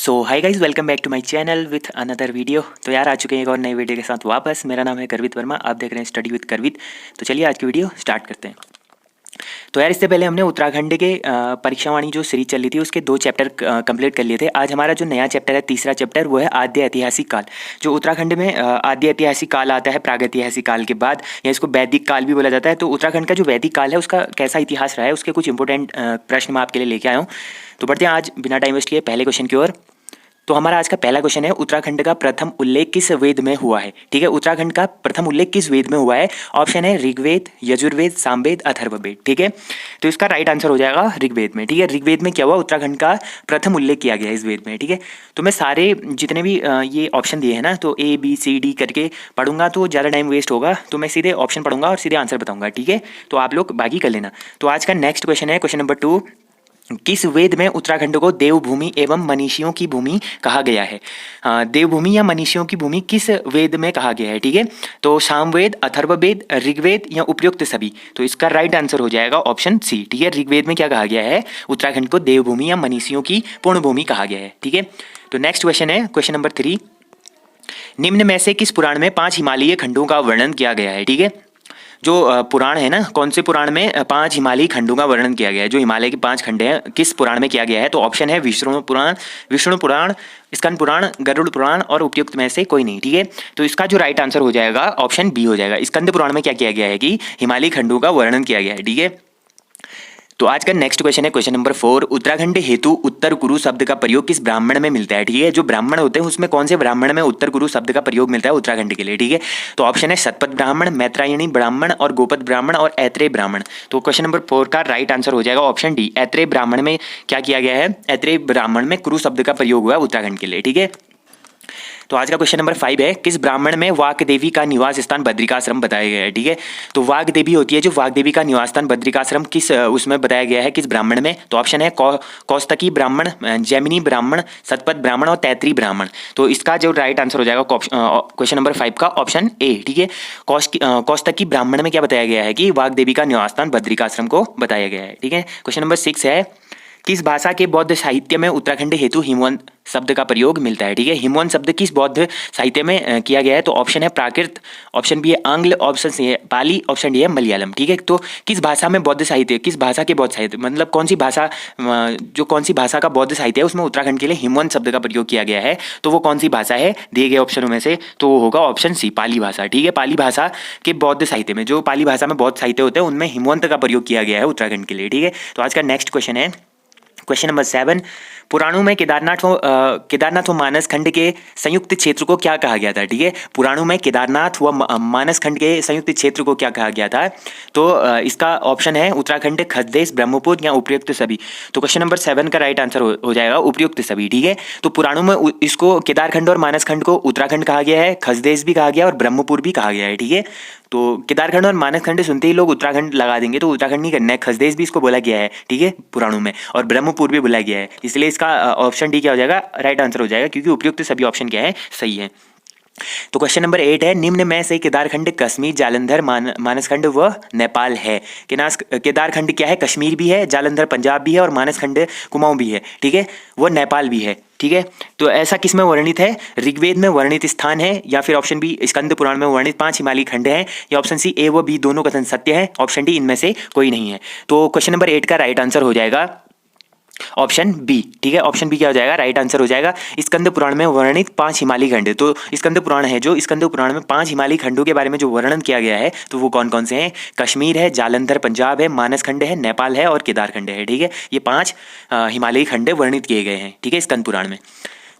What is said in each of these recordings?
So hi guys, welcome back to my channel with another video. तो यार आ चुके हैं एक और नए वीडियो के साथ वापस। मेरा नाम है करवित वर्मा, आप देख रहे हैं स्टडी विद करवित। तो चलिए आज की वीडियो स्टार्ट करते हैं। तो यार इससे पहले हमने उत्तराखंड के परीक्षावाणी जो सीरीज चल रही थी उसके 2 चैप्टर कंप्लीट कर लिए थे। आज हमारा जो नया चैप्टर है, तीसरा चैप्टर, वो है आद्य ऐतिहासिक काल। जो उत्तराखंड में आद्य ऐतिहासिक काल आता है प्रागैतिहासिक काल के बाद, या इसको वैदिक काल भी बोला जाता है। तो उत्तराखंड का जो वैदिक काल है उसका कैसा इतिहास रहा है, उसके कुछ इंपॉर्टेंट प्रश्न मैं आपके लिए लेके आया हूँ। तो बढ़ते हैं आज बिना टाइम वेस्ट किए पहले क्वेश्चन की ओर। तो हमारा आज का पहला क्वेश्चन है, उत्तराखंड का प्रथम उल्लेख किस वेद में हुआ है। ठीक है, उत्तराखंड का प्रथम उल्लेख किस वेद में हुआ है। ऑप्शन है ऋग्वेद, यजुर्वेद, सामवेद, अथर्ववेद। ठीक है, तो इसका राइट आंसर हो जाएगा ऋग्वेद में। ठीक है, ऋग्वेद में क्या हुआ, उत्तराखंड का प्रथम उल्लेख किया गया है इस वेद में। ठीक है, तो मैं सारे जितने भी ये ऑप्शन दिए हैं ना, तो A B C D करके पढ़ूंगा तो ज़्यादा टाइम वेस्ट होगा, तो मैं सीधे ऑप्शन पढ़ूंगा और सीधे आंसर बताऊंगा। ठीक है, तो आप लोग बाकी कर लेना। तो आज का नेक्स्ट क्वेश्चन है, क्वेश्चन नंबर 2। किस वेद में उत्तराखंड को देवभूमि एवं मनीषियों की भूमि कहा गया है। देवभूमि या मनीषियों की भूमि किस वेद में कहा गया है। ठीक है, तो सामवेद, अथर्ववेद, ऋग्वेद या उपयुक्त सभी। तो इसका राइट आंसर हो जाएगा ऑप्शन सी। ठीक है, ऋग्वेद में क्या कहा गया है, उत्तराखंड को देवभूमि या मनीषियों की पूर्ण भूमि कहा गया है। ठीक है, तो नेक्स्ट क्वेश्चन है, क्वेश्चन नंबर 3। निम्न में से किस पुराण में 5 हिमालयी खंडों का वर्णन किया गया है। ठीक है, जो पुराण है ना, कौन से पुराण में 5 हिमालयी खंडों का वर्णन किया गया है, जो हिमालय के 5 खंड हैं, किस पुराण में किया गया है। तो ऑप्शन है विष्णु पुराण, स्कंद पुराण, गरुड़ पुराण और उपयुक्त में से कोई नहीं। ठीक है, तो इसका जो राइट आंसर हो जाएगा ऑप्शन बी हो जाएगा। स्कंद पुराण में क्या किया गया है कि हिमालयी खंडों का वर्णन किया गया है। ठीक है, तो आज का नेक्स्ट क्वेश्चन है, क्वेश्चन नंबर 4। उत्तराखंड हेतु उत्तर कुरु शब्द का प्रयोग किस ब्राह्मण में मिलता है। ठीक है, जो ब्राह्मण होते हैं उसमें कौन से ब्राह्मण में उत्तर कुरु शब्द का प्रयोग मिलता है उत्तराखंड के लिए। ठीक है, तो ऑप्शन है शतपथ ब्राह्मण, मैत्रायणी ब्राह्मण और गोपद ब्राह्मण और ऐत्रेय ब्राह्मण। तो क्वेश्चन नंबर 4 का राइट आंसर हो जाएगा ऑप्शन डी। ऐत्रेय ब्राह्मण में क्या किया गया है, ऐत्रेय ब्राह्मण में कुरु शब्द का प्रयोग हुआ उत्तराखंड के लिए। ठीक है, तो आज का क्वेश्चन नंबर 5 है, किस ब्राह्मण में वाग देवी का निवास स्थान बद्रिकाश्रम बताया गया है। ठीक है, तो वाग देवी होती है, जो वाग देवी का निवास स्थान बद्रिकाश्रम किस उसमें बताया गया है, किस ब्राह्मण में। तो ऑप्शन है कौस्तकी ब्राह्मण, जैमिनी ब्राह्मण, शतपथ ब्राह्मण और तैतरी ब्राह्मण। तो इसका जो राइट आंसर हो जाएगा क्वेश्चन नंबर 5 का ऑप्शन ए। ठीक है, कौस्तकी ब्राह्मण में क्या बताया गया है कि वाग देवी का निवास स्थान बद्रिकाश्रम को बताया गया है। ठीक है, क्वेश्चन नंबर 6 है, किस भाषा के बौद्ध साहित्य में उत्तराखंड हेतु हिमवंत शब्द का प्रयोग मिलता है। ठीक है, हिमवंत शब्द किस बौद्ध साहित्य में किया गया है। तो ऑप्शन है प्राकृत, ऑप्शन बी है आंग्ल, ऑप्शन सी है पाली, ऑप्शन डी है मलयालम। ठीक है, तो किस भाषा में बौद्ध साहित्य, किस भाषा के बौद्ध साहित्य, मतलब कौन सी भाषा, जो कौन सी भाषा का बौद्ध साहित्य है उसमें उत्तराखंड के लिए हिमवंत शब्द का प्रयोग किया गया है, तो वो कौन सी भाषा है दिए गए ऑप्शनों में से। तो वो होगा ऑप्शन सी, पाली भाषा। ठीक है, पाली भाषा के बौद्ध साहित्य में, जो पाली भाषा में बौद्ध साहित्य होते हैं उनमें हिमवंत का प्रयोग किया गया है उत्तराखंड के लिए। ठीक है, तो आज का नेक्स्ट क्वेश्चन है, क्वेश्चन नंबर 7। पुराणों में केदारनाथ व मानस खंड के संयुक्त क्षेत्र को क्या कहा गया था। ठीक है, पुराणों में केदारनाथ व मानस खंड के संयुक्त क्षेत्र को क्या कहा गया था। तो इसका ऑप्शन है उत्तराखंड, खसदेश, ब्रह्मपुर या उपयुक्त सभी। तो क्वेश्चन नंबर 7 का राइट आंसर हो जाएगा उपयुक्त सभी। ठीक है, तो पुराणों में इसको केदारखंड और मानस खंड को उत्तराखंड कहा गया है, खसदेश भी कहा गया और ब्रह्मपुर भी कहा गया है। ठीक है, तो केदारखंड और मानस खंड सुनते ही लोग उत्तराखंड लगा देंगे, तो उत्तराखंड नहीं करना है, खसदेश भी इसको बोला गया है। ठीक है, पुराणों में, और ब्रह्मपुर भी बोला गया है, इसलिए इसका ऑप्शन डी क्या हो जाएगा, राइट आंसर हो जाएगा, क्योंकि उपयुक्त सभी ऑप्शन क्या है, सही है। तो क्वेश्चन नंबर 8 है, निम्न में से केदारखंड कश्मीर, जालंधर, मानसखंड व नेपाल है। केदारखंड क्या है, कश्मीर भी है, जालंधर पंजाब भी है और मानसखंड कुमाऊं भी है। ठीक है, वो नेपाल भी है। ठीक है, तो ऐसा किस में वर्णित है, ऋग्वेद में वर्णित स्थान है, या फिर ऑप्शन बी स्कंद पुराण में वर्णित 5 हिमालयी खंड हैं, या ऑप्शन सी ए व बी दोनों कथन सत्य है, ऑप्शन डी इनमें से कोई नहीं है। तो क्वेश्चन नंबर 8 का राइट आंसर हो जाएगा ऑप्शन बी। ठीक है, ऑप्शन बी क्या हो जाएगा, राइट आंसर हो जाएगा स्कंद पुराण में वर्णित 5 हिमालयी खंड। तो स्कंद पुराण है, जो स्कंद पुराण में 5 हिमालयी खंडों के बारे में जो वर्णन किया गया है, तो वो कौन कौन से हैं, कश्मीर है, जालंधर पंजाब है, मानसखंड है, नेपाल है और केदारखंड है। ठीक है, ये 5 हिमालयी खंड वर्णित किए गए हैं। ठीक है, स्कंद पुराण में।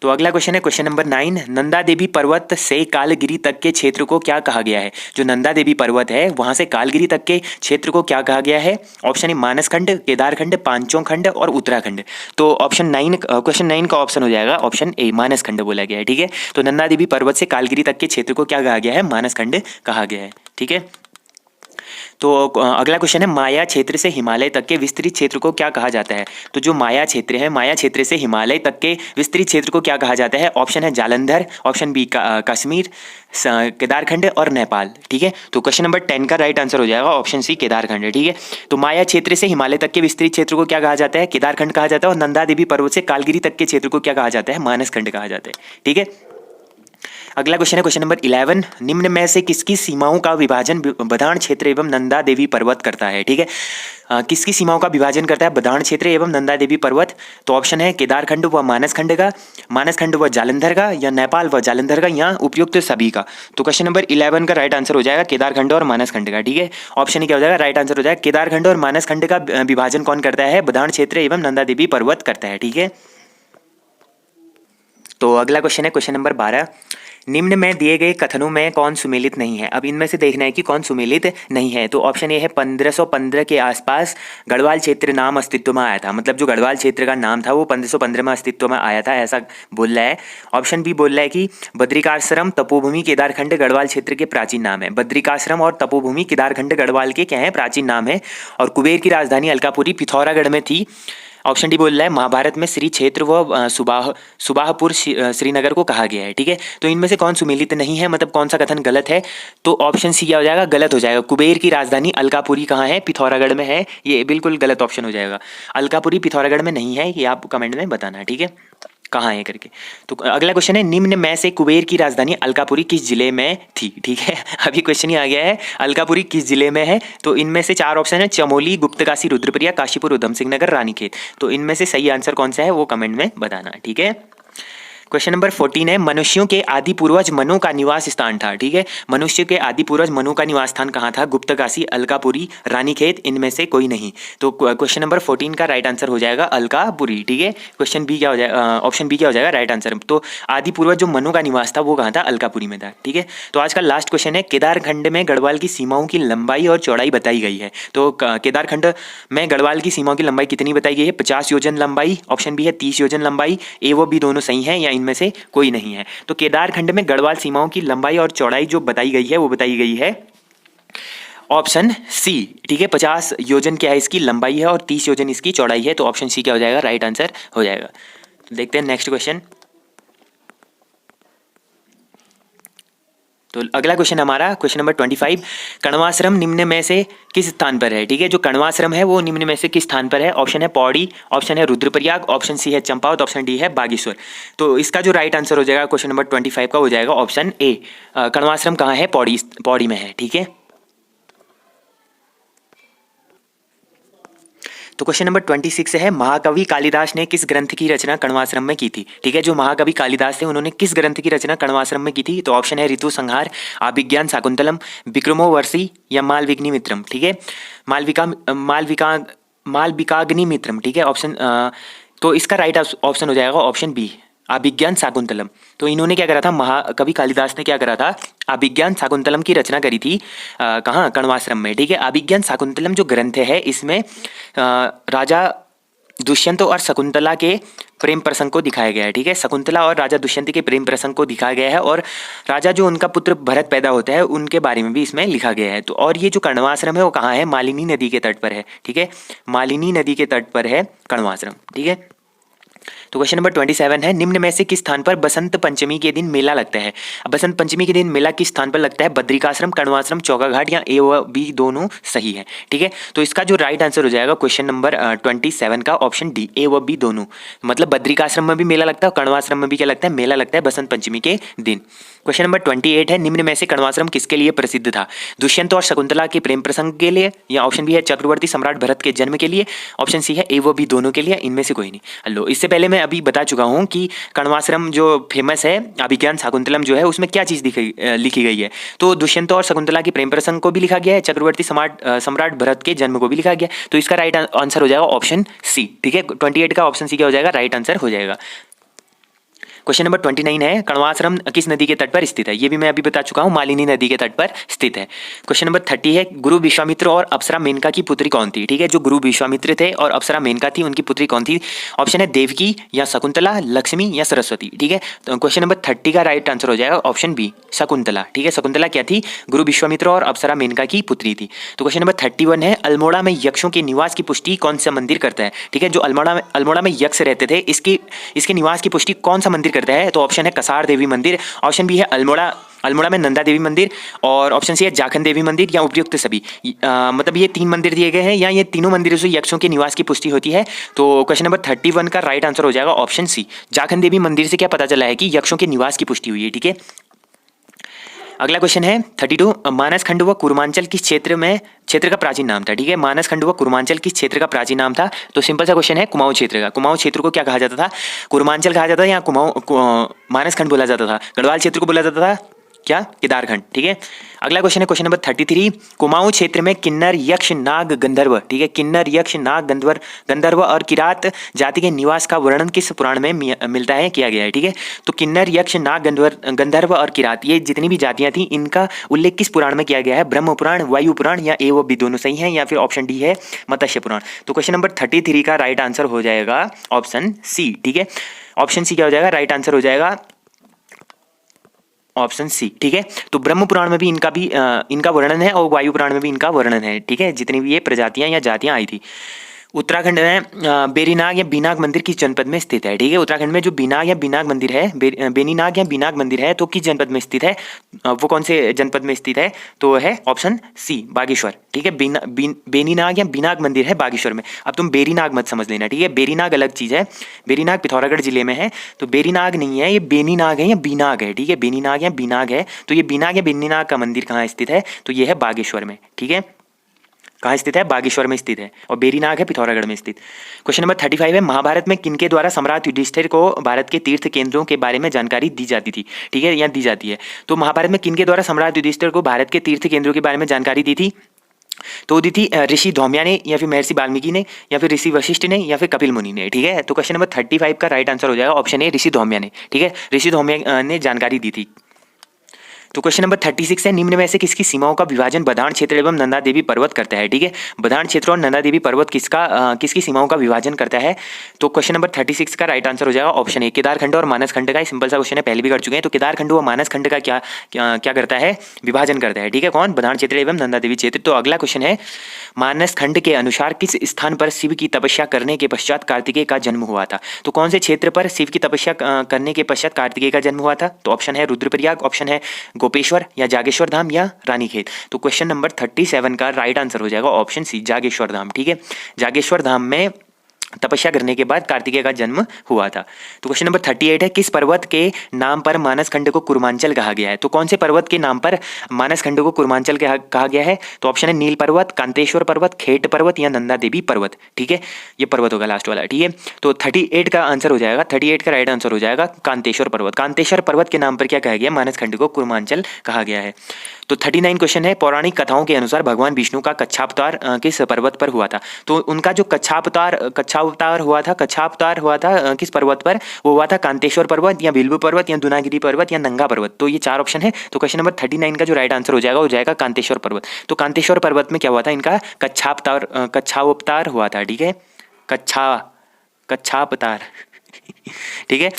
तो अगला क्वेश्चन है, क्वेश्चन नंबर 9। नंदा देवी पर्वत से कालगिरी तक के क्षेत्र को क्या कहा गया है। जो नंदा देवी पर्वत है वहां से कालगिरी तक के क्षेत्र को क्या कहा गया है। ऑप्शन ए मानसखंड, केदारखंड, पांचों खंड और उत्तराखंड। तो ऑप्शन 9, क्वेश्चन 9 का ऑप्शन हो जाएगा ऑप्शन ए, मानसखंड बोला गया है। ठीक है, तो नंदा देवी पर्वत से कालगिरी तक के क्षेत्र को क्या कहा गया है, मानसखंड कहा गया है। ठीक है, तो अगला क्वेश्चन है माया क्षेत्र से हिमालय तक के विस्तृत क्षेत्र को क्या कहा जाता है। तो जो माया क्षेत्र है, माया क्षेत्र से हिमालय तक के विस्तृत क्षेत्र को क्या कहा जाता है। ऑप्शन है जालंधर, ऑप्शन बी कश्मीर, केदारखंड और नेपाल। ठीक है, तो क्वेश्चन नंबर 10 का राइट आंसर हो जाएगा ऑप्शन सी केदारखंड। ठीक है, तो माया क्षेत्र से हिमालय तक के विस्तृत क्षेत्र को क्या कहा जाता है, केदारखंड कहा जाता है। और नंदा देवी पर्वत से कालगिरी तक के क्षेत्र को क्या कहा जाता है, मानसखंड कहा जाता है। ठीक है, अगला क्वेश्चन है क्वेश्चन नंबर 11, निम्न में से किसकी सीमाओं का विभाजन बदान क्षेत्र एवं नंदा देवी पर्वत करता है। ठीक है, किसकी सीमाओं का विभाजन करता है बदान क्षेत्र एवं नंदा देवी पर्वत। तो ऑप्शन है केदारखंड व मानसखंड का, मानसखंड व जालंधर का, या नेपाल व जालंधर का, या उपयुक्त सभी का। तो क्वेश्चन नंबर 11 का राइट आंसर हो जाएगा केदारखंड और मानसखंड का। ठीक है, ऑप्शन ही क्या हो जाएगा, राइट आंसर हो जाएगा केदारखंड और मानसखंड का विभाजन कौन करता है, बदान क्षेत्र एवं नंदा देवी पर्वत करता है। ठीक है, तो अगला क्वेश्चन है क्वेश्चन नंबर 12, निम्न में दिए गए कथनों में कौन सुमेलित नहीं है। अब इनमें से देखना है कि कौन सुमेलित नहीं है। तो ऑप्शन ए है 1515 के आसपास गढ़वाल क्षेत्र नाम अस्तित्व में आया था, मतलब जो गढ़वाल क्षेत्र का नाम था वो 1515 में अस्तित्व में आया था, ऐसा बोल रहा है। ऑप्शन बी बोल रहा है कि बद्रिकाश्रम, तपोभूमि, केदारखंड गढ़वाल क्षेत्र के प्राचीन नाम है। बद्रिकाश्रम और तपोभूमि केदारखंड गढ़वाल के क्या है, प्राचीन नाम है। और कुबेर की राजधानी अलकापुरी पिथौरागढ़ में थी। ऑप्शन डी बोल रहा है महाभारत में श्री क्षेत्र व सुबाहपुर श्रीनगर को कहा गया है। ठीक है, तो इनमें से कौन सुमेलित नहीं है, मतलब कौन सा कथन गलत है। तो ऑप्शन सी क्या हो जाएगा, गलत हो जाएगा। कुबेर की राजधानी अलकापुरी कहाँ है, पिथौरागढ़ में है, ये बिल्कुल गलत ऑप्शन हो जाएगा। अलकापुरी पिथौरागढ़ में नहीं है, ये आप कमेंट में बताना है। ठीक है, कहाँ है करके। तो अगला क्वेश्चन है निम्न में से कुबेर की राजधानी अलकापुरी किस जिले में थी। ठीक है, अभी क्वेश्चन ही आ गया है अलकापुरी किस जिले में है। तो इनमें से 4 ऑप्शन है, चमोली, गुप्तकाशी, रुद्रप्रयाग, काशीपुर, उधम सिंह नगर, रानीखेत। तो इनमें से सही आंसर कौन सा है वो कमेंट में बताना। ठीक है, क्वेश्चन नंबर 14 है मनुष्यों के आदि पूर्वज मनु का निवास स्थान था। ठीक है, मनुष्य के आदि पूर्वज मनु का निवास स्थान कहाँ था, गुप्तकाशी, अलकापुरी, रानीखेत, इनमें से कोई नहीं। तो क्वेश्चन नंबर 14 का राइट आंसर हो जाएगा अलकापुरी। ठीक है, क्वेश्चन बी क्या हो जाएगा, ऑप्शन बी क्या हो जाएगा राइट आंसर। तो आदि पूर्वज जो मनु का निवास था वो कहाँ था, अलकापुरी में था। ठीक है, तो आज का लास्ट क्वेश्चन है केदारखंड में गढ़वाल की सीमाओं की लंबाई और चौड़ाई बताई गई है। तो केदारखंड में गढ़वाल की सीमाओं की लंबाई कितनी बताई गई है, 50 योजन लंबाई। ऑप्शन बी है 30 योजन लंबाई। ए वो बी दोनों सही है, या इनमें से कोई नहीं है। तो केदारखंड में गढ़वाल सीमाओं की लंबाई और चौड़ाई जो बताई गई है वो बताई गई है ऑप्शन सी। ठीक है, 50 योजन क्या है इसकी लंबाई है और 30 योजन इसकी चौड़ाई है। तो ऑप्शन सी क्या हो जाएगा, राइट आंसर हो जाएगा। तो देखते हैं नेक्स्ट क्वेश्चन। तो अगला क्वेश्चन हमारा क्वेश्चन नंबर 25, कण्वाश्रम निम्न में से किस स्थान पर है। ठीक है, जो कण्वाश्रम है वो निम्न में से किस स्थान पर है। ऑप्शन है पौड़ी, ऑप्शन है रुद्रप्रयाग, ऑप्शन सी है चंपावत, ऑप्शन डी है बागेश्वर। तो इसका जो राइट आंसर हो जाएगा क्वेश्चन नंबर 25 का हो जाएगा ऑप्शन ए। कण्वाश्रम कहाँ है, पौड़ी में है। ठीक है, तो क्वेश्चन नंबर 26 है महाकवि कालिदास ने किस ग्रंथ की रचना कण्वाश्रम में की थी। ठीक है, जो महाकवि कालिदास थे उन्होंने किस ग्रंथ की रचना कण्वाश्रम में की थी। तो ऑप्शन है ऋतु संहार, अभिज्ञान शाकुंतलम, विक्रमोर्वशी, या मालविकाग्निमित्रम। ठीक है, मालविकाग्निमित्रम। ठीक है, ऑप्शन तो इसका राइट ऑप्शन हो जाएगा ऑप्शन बी, अभिज्ञान शाकुंतलम। तो इन्होंने क्या करा था, महाकवि कालिदास ने क्या करा था, अभिज्ञान शाकुंतलम की रचना करी थी कहाँ, कण्वाश्रम में। ठीक है, अभिज्ञान शाकुंतलम जो ग्रंथ है इसमें राजा दुष्यंत और शकुंतला के प्रेम प्रसंग को दिखाया गया है। ठीक है, शकुंतला और राजा दुष्यंत के प्रेम प्रसंग को दिखाया गया है और राजा जो उनका पुत्र भरत पैदा होता है उनके बारे में भी इसमें लिखा गया है। तो और ये जो कण्वाश्रम है वो कहाँ है, मालिनी नदी के तट पर है। ठीक है, मालिनी नदी के तट पर है कण्वाश्रम। ठीक है, तो क्वेश्चन नंबर 27 है निम्न में से किस स्थान पर बसंत पंचमी के दिन मेला लगता है। बसंत पंचमी के दिन मेला किस स्थान पर लगता है, बद्रिकाश्रम, कण्वाश्रम, चौकाघाट, या ए व बी दोनों सही है। ठीक है, तो इसका जो राइट आंसर हो जाएगा क्वेश्चन नंबर 27 का ऑप्शन डी, ए व बी दोनों। मतलब बद्रिकाश्रम में भी मेला लगता है और कण्वाश्रम में भी क्या लगता है, मेला लगता है बसंत पंचमी के दिन। क्वेश्चन नंबर 28 है निम्न में से कण्वाश्रम किसके लिए प्रसिद्ध था, दुष्यंत और शकुंतला के प्रेम प्रसंग के लिए, या ऑप्शन बी है चक्रवर्ती सम्राट भरत के जन्म के लिए, ऑप्शन सी है ए व बी दोनों के लिए, इनमें से कोई नहीं। हेलो, इससे पहले मैं अभी बता चुका हूँ कि कण्वाश्रम जो फेमस है, अभिज्ञान शाकुंतलम जो है उसमें क्या चीज़ लिखी गई है। तो दुष्यंत और शकुंतला के प्रेम प्रसंग को भी लिखा गया है, चक्रवर्ती सम्राट भरत के जन्म को भी लिखा गया। तो इसका राइट आंसर हो जाएगा ऑप्शन सी। ठीक है, 28 का ऑप्शन सी क्या हो जाएगा, राइट आंसर हो जाएगा। क्वेश्चन नंबर 29 है, कण्वाश्रम किस नदी के तट पर स्थित है? ये भी मैं अभी बता चुका हूँ, मालिनी नदी के तट पर स्थित है। क्वेश्चन नंबर 30 है, गुरु विश्वामित्र और अप्सरा मेनका की पुत्री कौन थी? ठीक है, जो गुरु विश्वामित्र थे और अप्सरा मेनका थी, उनकी पुत्री कौन थी? ऑप्शन है देवकी या शकुंतला, लक्ष्मी या सरस्वती। ठीक है, तो क्वेश्चन नंबर 30 का राइट आंसर हो जाएगा ऑप्शन बी, शकुंतला। ठीक है, शकुंतला क्या थी? गुरु विश्वामित्र और अप्सरा मेनका की पुत्री थी। तो क्वेश्चन नंबर 31 है, अल्मोड़ा में यक्षों के निवास की पुष्टि कौन सा मंदिर करता है? ठीक है, जो अल्मोड़ा में यक्ष रहते थे, इसके निवास की पुष्टि कौन सा मंदिर करता है? तो ऑप्शन है कसार देवी मंदिर, ऑप्शन बी है अल्मोड़ा में नंदा देवी मंदिर, और ऑप्शन सी है जाखन देवी मंदिर, या उपयुक्त सभी। मतलब ये 3 मंदिर दिए गए हैं, या ये तीनों मंदिरों से यक्षों के निवास की पुष्टि होती है। तो क्वेश्चन नंबर 31 का राइट आंसर हो जाएगा ऑप्शन सी, जाखन देवी मंदिर से क्या पता चला है कि यक्षों के निवास की पुष्टि हुई है। ठीक है, अगला क्वेश्चन है 32, मानस खंड व कुर्मांचल किस क्षेत्र का प्राचीन नाम था? ठीक है, मानस खंड व कुर्मांचल किस क्षेत्र का प्राचीन नाम था? तो सिंपल सा क्वेश्चन है, कुमाऊं क्षेत्र का। कुमाऊं क्षेत्र को क्या कहा जाता था? कुर्मांचल कहा जाता था, या मानस खंड बोला जाता था? गढ़वाल क्षेत्र को बोला जाता था क्या? केदारखंड। ठीक है, अगला क्वेश्चन है क्वेश्चन नंबर 33, कुमाऊं क्षेत्र में किन्नर, यक्ष, नाग, गंधर्व, ठीक है, किन्नर, यक्ष, नाग, गंधर्व और किरात जाति के निवास का वर्णन किस पुराण में मिलता है, किया गया है? ठीक है, तो किन्नर, यक्ष, नाग, गंधर्व और किरात, ये जितनी भी जातियां थी, इनका उल्लेख किस पुराण में किया गया है? ब्रह्म पुराण, वायु पुराण, या ए व बी दोनों सही है, या फिर ऑप्शन डी है मत्स्य पुराण। तो क्वेश्चन नंबर 33 का राइट आंसर हो जाएगा ऑप्शन सी। ठीक है, ऑप्शन सी क्या हो जाएगा? राइट आंसर हो जाएगा ऑप्शन सी। ठीक है, तो ब्रह्म पुराण में भी इनका वर्णन है, और वायु पुराण में भी इनका वर्णन है। ठीक है, जितनी भी ये प्रजातियां या जातियां आई थी। उत्तराखंड में बेरीनाग या बीनाग मंदिर किस जनपद में स्थित है? ठीक है, उत्तराखंड में जो बीनाग या बीनाग मंदिर है, बेनीनाग या बीनाग मंदिर है, तो किस जनपद में स्थित है? वो कौन से जनपद में स्थित है? तो है ऑप्शन सी, बागेश्वर। ठीक है, बेनीनाग या बीनाग मंदिर है बागेश्वर में। अब तुम बेरीनाग मत समझ लेना। ठीक है, बेरीनाग अलग चीज है, बेरीनाग पिथौरागढ़ जिले में है, तो बेरीनाग नहीं है, ये बेनीनाग है या बीनाग है। ठीक है, बेनीनाग या बीनाग है, तो ये बीनाग या बेनीनाग का मंदिर कहाँ स्थित है? तो ये है बागेश्वर में। ठीक है, कहाँ स्थित है? बागेश्वर में स्थित है, और बेरीनाग है पिथौरागढ़ में स्थित। क्वेश्चन नंबर 35 है, महाभारत में किनके द्वारा सम्राट युधिष्ठिर को भारत के तीर्थ केंद्रों के बारे में जानकारी दी जाती थी? ठीक है, या दी जाती है। तो महाभारत में किनके द्वारा सम्राट युधिष्ठिर को भारत के तीर्थ केंद्रों के बारे में जानकारी दी थी? तो दी थी ऋषि धौम्या ने, या फिर महर्षि वाल्मीकि ने, या फिर ऋषि वशिष्ठ ने, या फिर कपिल मुनि ने। ठीक है, तो क्वेश्चन नंबर 35 का राइट आंसर हो जाएगा ऑप्शन ए, ऋषि धौम्या ने। ठीक है, ऋषि धौम्या ने जानकारी दी थी। तो क्वेश्चन नंबर 36 है, निम्न में से किसकी सीमाओं का विभाजन बधान क्षेत्र एवं नंदा देवी पर्वत करता है? ठीक है, बधान क्षेत्र और नंदा देवी पर्वत किसकी सीमाओं का विभाजन करता है? तो क्वेश्चन नंबर 36 का राइट आंसर हो जाएगा ऑप्शन ए, केदारखंड और मानस खंड का। सिंपल सा क्वेश्चन है, पहले भी कर चुके हैं। तो केदारखंड व मानस खंड का क्या करता है? विभाजन करता है। ठीक है, कौन? बधान क्षेत्र एवं नंदा देवी क्षेत्र। तो अगला क्वेश्चन है, मानस खंड के अनुसार किस स्थान पर शिव की तपस्या करने के पश्चात कार्तिकेय का जन्म हुआ था? तो कौन से क्षेत्र पर शिव की तपस्या करने के पश्चात कार्तिकेय का जन्म हुआ था? तो ऑप्शन है रुद्रप्रयाग, ऑप्शन है गोपेश्वर, या जागेश्वर धाम, या रानीखेत। तो क्वेश्चन नंबर 37 का राइट आंसर हो जाएगा ऑप्शन सी, जागेश्वर धाम। ठीक है, जागेश्वर धाम में तपस्या करने के बाद कार्तिकेय का जन्म हुआ था। तो क्वेश्चन नंबर 38 है, किस पर्वत के नाम पर मानस खंड को कुर्मांचल कहा गया है? तो कौन से पर्वत के नाम पर मानस खंड को कुर्मांचल कहा गया है? तो ऑप्शन है नील पर्वत, कांतेश्वर पर्वत, खेट पर्वत, या नंदा देवी पर्वत। ठीक है, ये पर्वत होगा लास्ट वाला। ठीक है, तो 38 का आंसर हो जाएगा, 38 का राइट आंसर हो जाएगा कांतेश्वर पर्वत। कांतेश्वर पर्वत के नाम पर क्या कहा गया? मानस खंड को कुर्मांचल कहा गया है। तो 39 क्वेश्चन है, पौराणिक कथाओं के अनुसार भगवान विष्णु का कच्छावतार किस पर्वत पर हुआ था? तो उनका जो कच्छावतार हुआ था किस पर्वत पर? वो हुआ था कांतेश्वर पर्वत, या बिल्बू पर्वत, या दुनागिरी पर्वत, या नंगा पर्वत। तो ये 4 ऑप्शन है। तो क्वेश्चन नंबर 39 का जो राइट आंसर हो जाएगा कांतेश्वर पर्वत। तो कांतेश्वर पर्वत में क्या हुआ था? इनका कच्छावतार हुआ था। ठीक है, कच्छावतार। ठीक है,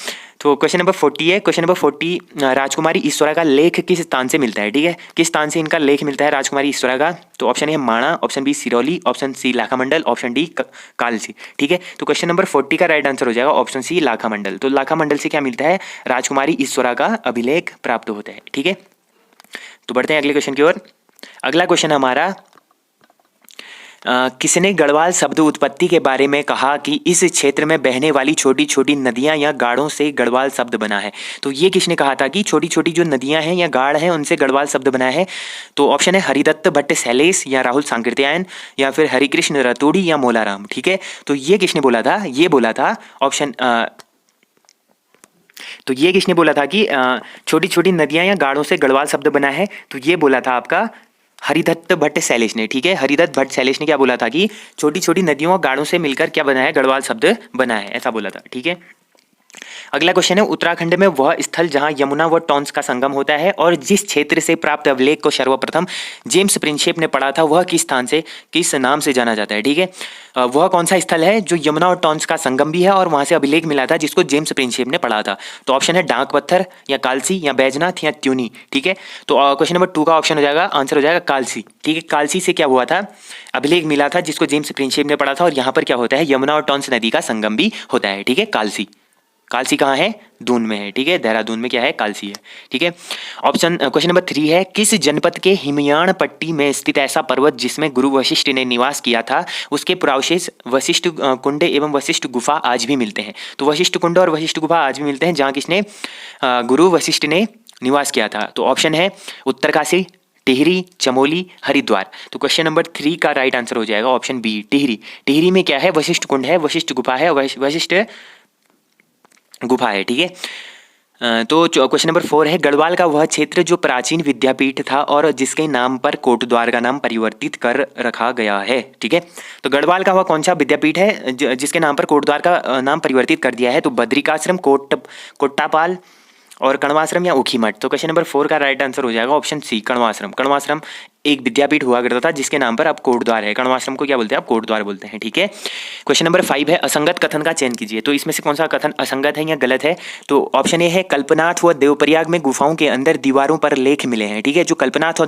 तो क्वेश्चन नंबर 40 है, क्वेश्चन नंबर 40, राजकुमारी ईश्वरा का लेख किस स्थान से मिलता है? ठीक है, किस स्थान से इनका लेख मिलता है राजकुमारी ईश्वरा का? तो option A Mana, option B Sirauli, option C Lakhamandal, option D Kalsi. ठीक है, तो क्वेश्चन नंबर 40 का राइट आंसर हो जाएगा ऑप्शन सी, लाखामंडल। तो लाखामंडल से क्या मिलता है? राजकुमारी ईश्वरा का अभिलेख प्राप्त होता है। ठीक है, तो बढ़ते हैं अगले क्वेश्चन की ओर। अगला क्वेश्चन हमारा, किसने गढ़वाल शब्द उत्पत्ति के बारे में कहा कि इस क्षेत्र में बहने वाली छोटी छोटी नदियां या गाढ़ों से गढ़वाल शब्द बना है? तो ये किसने कहा था कि छोटी छोटी जो नदियां हैं या गाढ़ हैं उनसे गढ़वाल शब्द बना है? तो ऑप्शन है हरिदत्त भट्ट शैलेश, या राहुल सांकृत्यायन, या फिर हरिकृष्ण रतूड़ी, या मोलाराम। ठीक है, तो ये किसने बोला था? ये बोला था ऑप्शन तो ये किसने बोला था कि छोटी छोटी नदियां या गाढ़ों से गढ़वाल शब्द बना है? तो ये बोला था आपका हरिदत्त भट्ट शैलेश ने। ठीक है, हरिदत्त भट्ट शैलेश ने क्या बोला था कि छोटी छोटी नदियों और गाढ़ों से मिलकर क्या बना है? गढ़वाल शब्द बना है, ऐसा बोला था। ठीक है, अगला क्वेश्चन है, उत्तराखंड में वह स्थल जहां यमुना व टॉन्स का संगम होता है और जिस क्षेत्र से प्राप्त अभिलेख को सर्वप्रथम जेम्स प्रिंसेप ने पढ़ा था वह किस नाम से जाना जाता है। ठीक है, वह कौन सा स्थल है जो यमुना और टॉन्स का संगम भी है और वहां से अभिलेख मिला था जिसको जेम्स प्रिंसेप ने पढ़ा था। तो ऑप्शन है डाक पत्थर या कालसी या बैजनाथ या त्यूनी। ठीक है, तो क्वेश्चन नंबर 2 का ऑप्शन हो जाएगा, आंसर हो जाएगा कालसी। ठीक है, कालसी से क्या हुआ था, अभिलेख मिला था जिसको जेम्स प्रिंसेप ने पढ़ा था और यहाँ पर क्या होता है, यमुना और टॉन्स नदी का संगम भी होता है। ठीक है, कालसी। कालसी कहाँ है, दून में है। ठीक है, देहरादून में क्या है, कालसी है। ठीक है, ऑप्शन क्वेश्चन नंबर 3 है, किस जनपद के हिमयाण पट्टी में स्थित ऐसा पर्वत जिसमें गुरु वशिष्ठ ने निवास किया था उसके पुरावशेष वशिष्ठ कुंड एवं वशिष्ठ गुफा आज भी मिलते हैं। तो वशिष्ठ कुंड और वशिष्ठ गुफा आज भी मिलते हैं जहाँ किसने, गुरु वशिष्ठ ने निवास किया था। तो ऑप्शन है उत्तरकाशी, टिहरी, चमोली, हरिद्वार। तो क्वेश्चन नंबर 3 का राइट आंसर हो जाएगा ऑप्शन बी, टिहरी। टिहरी में क्या है, वशिष्ठ कुंड है, वशिष्ठ गुफा है, वशिष्ठ गुफा है। ठीक है, तो क्वेश्चन नंबर 4 है, गढ़वाल का वह क्षेत्र जो प्राचीन विद्यापीठ था और जिसके नाम पर कोटद्वार का नाम परिवर्तित कर रखा गया है। ठीक है, तो गढ़वाल का वह कौन सा विद्यापीठ है जिसके नाम पर कोटद्वार का नाम परिवर्तित कर दिया है। तो बद्रिकाश्रम, कोट्टापाल और कण्वाश्रम या ऊखीमठ। तो क्वेश्चन नंबर 4 का राइट आंसर हो जाएगा ऑप्शन सी, कण्वाश्रम। कण्वाश्रम एक विद्यापीठ हुआ करता था जिसके नाम पर अब कोटद्वार है। कण्वाश्रम को क्या बोलते हैं, आप कोटद्वार बोलते हैं। ठीक है, क्वेश्चन नंबर 5 है, असंगत कथन का चयन कीजिए। तो इसमें से कौन सा कथन असंगत है या गलत है। तो ऑप्शन ए है, कल्पनाथ व देवप्रयाग में गुफाओं के अंदर दीवारों पर लेख मिले हैं। ठीक है, जो कल्पनाथ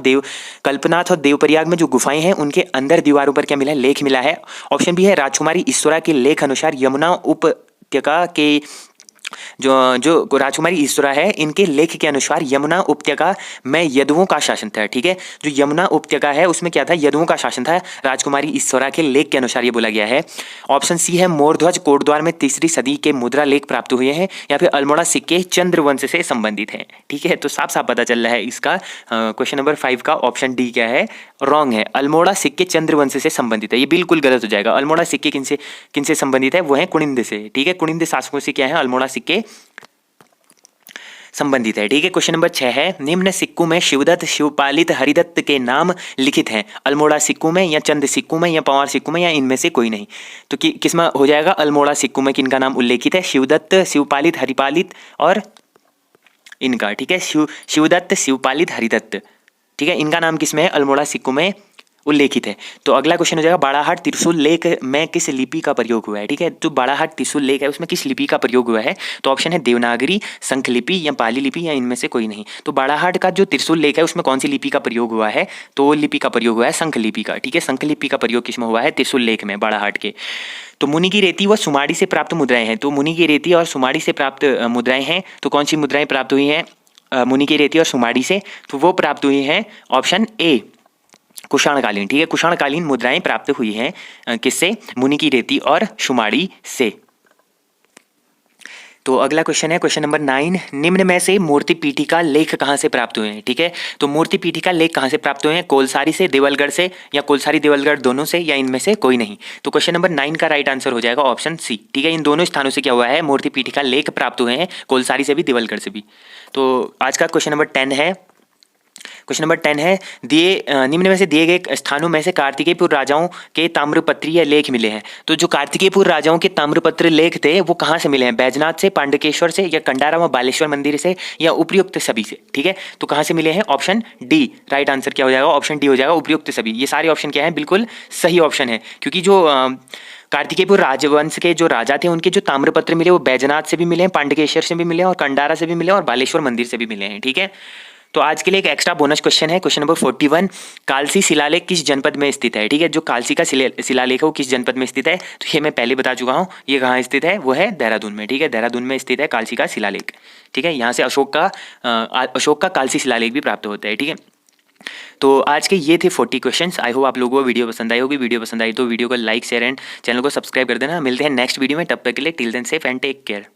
और देवप्रयाग में जो गुफाएं हैं उनके अंदर दीवारों पर क्या मिला है, लेख मिला है। ऑप्शन बी है, राजकुमारी ईश्वरा के लेख अनुसार यमुना उपत्यका के जो राजकुमारी ईश्वरा है इनके लेख के अनुसार यमुना उपत्यका में यदुओं का शासन था। ठीक है, जो यमुना उपत्यका है उसमें क्या था, यदुओं का शासन था, राजकुमारी ईश्वरा के लेख के अनुसार ये बोला गया है। ऑप्शन सी है, मोरध्वज कोटद्वार में 3री सदी के मुद्रा लेख प्राप्त हुए हैं, या फिर अल्मोड़ा सिक्के चंद्रवंश से संबंधित हैं। ठीक है, तो साफ साफ पता चल रहा है इसका क्वेश्चन नंबर 5 का ऑप्शन डी क्या है, रॉन्ग है। अल्मोड़ा सिक्के चंद्रवंश से संबंधित है, ये बिल्कुल गलत हो जाएगा। अल्मोड़ा सिक्के किनसे संबंधित है, वो है कुनिंद से। ठीक है, कुनिंद शासकों से क्या है, अल्मोड़ा सिक्के संबंधित है। ठीक है, क्वेश्चन नंबर 6 है, निम्न सिक्कों में शिवदत्त, शिवपालित, हरिदत्त के नाम लिखित हैं। अल्मोड़ा सिक्कों में या चंद सिक्कों में या पंवार सिक्कों में या इनमें से कोई नहीं। तो किसमें हो जाएगा, अल्मोड़ा सिक्कों में किनका नाम उल्लेखित है, शिवदत्त, शिवपालित, हरिपालित और इनका। ठीक है, शिवदत्त, शिवपालित, हरिदत्त। ठीक है, इनका नाम किसमें है, अल्मोड़ा सिक्कों में उल्लेखित है। तो अगला क्वेश्चन हो जाएगा, बाड़ाहाट त्रिशूल लेख में किस लिपि का प्रयोग हुआ है। ठीक है, तो बाड़ाहाट त्रिशूल लेख है उसमें किस लिपि का प्रयोग हुआ है। तो ऑप्शन है देवनागरी, शंख लिपि या पाली लिपि या इनमें से कोई नहीं। तो बाड़ाहाट का जो त्रिशूल लेख है उसमें कौन सी लिपि का प्रयोग हुआ है, तो वो लिपि का प्रयोग हुआ है शंख लिपि का। ठीक है, शंख लिपि का प्रयोग किसमें हुआ है, त्रिशूल लेख में, बाड़ाहाट के। तो मुनि की रेती व सुमाड़ी से प्राप्त मुद्राएं हैं। तो मुनि की रेती और सुमाड़ी से प्राप्त मुद्राएं हैं। तो कौन सी मुद्राएं प्राप्त हुई हैं मुनि की रेती और सुमाड़ी से, तो वो प्राप्त हुई हैं ऑप्शन ए, कुषाणकालीन। ठीक है, कुषाणकालीन मुद्राएं प्राप्त हुई हैं किससे, मुनि की रेती और सुमाड़ी से। तो अगला क्वेश्चन है क्वेश्चन नंबर 9, निम्न में से मूर्ति पीठिका लेख कहाँ से प्राप्त हुए हैं। ठीक है, तो मूर्ति पीठिका लेख कहाँ से प्राप्त हुए हैं, कोलसारी से, देवलगढ़ से या कोलसारी देवलगढ़ दोनों से या इनमें से कोई नहीं। तो क्वेश्चन नंबर 9 का राइट आंसर हो जाएगा ऑप्शन सी। ठीक है, इन दोनों स्थानों से क्या हुआ है, मूर्ति पीठिका लेख प्राप्त हुए हैं, कोलसारी से भी, देवलगढ़ से भी। तो आज का क्वेश्चन नंबर 10 है, क्वेश्चन नंबर 10 है, निम्न में से दिए गए स्थानों में से कार्तिकेयपुर राजाओं के ताम्रपत्रीय लेख मिले हैं। तो जो कार्तिकेयपुर राजाओं के ताम्रपत्र लेख थे वो कहाँ से मिले हैं, बैजनाथ से, पांडकेश्वर से या कंडारा व बालेश्वर मंदिर से या उपयुक्त सभी से। ठीक है, तो कहाँ से मिले हैं, ऑप्शन डी। राइट आंसर क्या हो जाएगा, ऑप्शन डी हो जाएगा, उपयुक्त सभी। ये सारे ऑप्शन क्या है, बिल्कुल सही ऑप्शन है, क्योंकि जो कार्तिकेयपुर राजवंश के जो राजा थे उनके जो ताम्रपत्र मिले वो बैजनाथ से भी मिले हैं, पांडकेश्वर से भी मिले और कंडारा से भी मिले और बालेश्वर मंदिर से भी मिले हैं। ठीक है, तो आज के लिए एक एक्स्ट्रा बोनस क्वेश्चन है, क्वेश्चन नंबर 41, कालसी शिलालेख किस जनपद में स्थित है। ठीक है, जो कालसी का शिलालेख है वो किस जनपद में स्थित है, तो ये मैं पहले बता चुका हूँ, ये कहाँ स्थित है, वो है देहरादून में। ठीक है, देहरादून में स्थित है कालसी का शिलालेख। ठीक है, यहाँ से अशोक का कालसी शिलालेख भी प्राप्त होता है। ठीक है, तो आज के ये थे 40 क्वेश्चंस। आई होप आप लोगों को वीडियो पसंद आई होगी। वीडियो पसंद आई तो वीडियो को लाइक, शेयर एंड चैनल को सब्सक्राइब कर देना। मिलते हैं नेक्स्ट वीडियो में, तब तक के लिए till then safe and take care.